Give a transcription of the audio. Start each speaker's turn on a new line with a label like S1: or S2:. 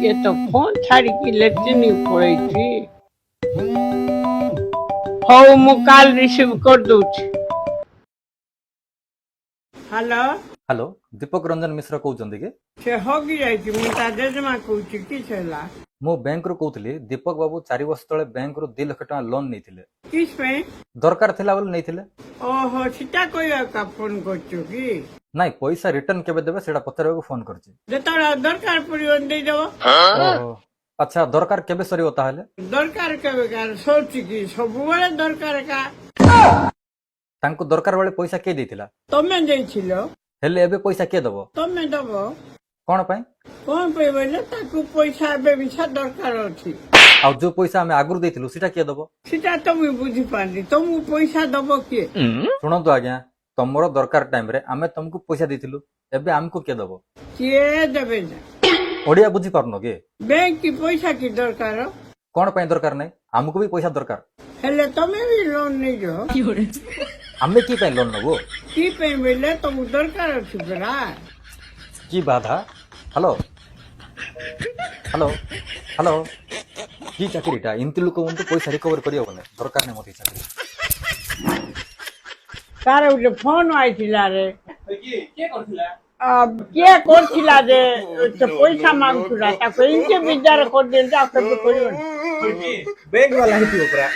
S1: ये तो फोन छाड़ी लेट्रिन पड़े हौ मु काल रिसीव कर दूची। हेलो
S2: हेलो दीपक रंजन मिश्र कहते कि
S1: से होगी जाइए मुझे ता जेजमा कहूची कि छला
S2: मो बैंक रू कहूली दीपक बाबू 4 वर्ष तले बैंक रू 2 लाख टका लोन नहीं
S1: किस पे
S2: दरकार थिला बोले नहीं
S1: ओहो सीता कोई का फोन करछु कि
S2: नाइ पैसा रिटर्न केबे देबे सेटा पचारबे फोन करछि
S1: जेतरा दरकार पड़ियो दे देबो।
S2: ओहो अच्छा दरकार केबे सरियो ताहले
S1: दरकार केबे कार सोची कि सब बेले दरकार का
S2: तांको दरकार वाले पैसा के देथिला
S1: तमे देइछिलो
S2: हेले एबे पैसा के दबो
S1: तमे दबो
S2: कोन पई
S1: कोन पे बोले ताकू पैसा एबे बिछा दरकार अछि
S2: आ जो पैसा हमें आगुर देथिलु सेटा के दबो
S1: सीता तुम बुझी पानी तुम पैसा दबो के
S2: सुनंतु आज्ञा तमरो दरकार टाइम रे आमे तुमको पैसा देथिलु एबे हमको के दबो
S1: के देबे ना
S2: ओडिया बुझी पारनो के
S1: बैंक की पैसा की दरकार
S2: कोन पई दरकार नै हमको भी पैसा दरकार
S1: हेले तमे भी लोन नहीं जो
S2: हमें की पई लोन नबो
S1: की पे बोले तुम दरकार अछि बरा
S2: की बाधा हेलो हेलो हेलो की चाकरीटा इंति लोक उनको पैसा रिकवर करियो बने दरकार नै मते चाकरी
S1: तारे उठे फोन आइथिला रे
S3: के करथिला
S1: अब के करथिला जे तो पैसा मांगथुला ताको इनके विचार कर देल जा के करियो
S3: बैंक वाला ही थी ओकरा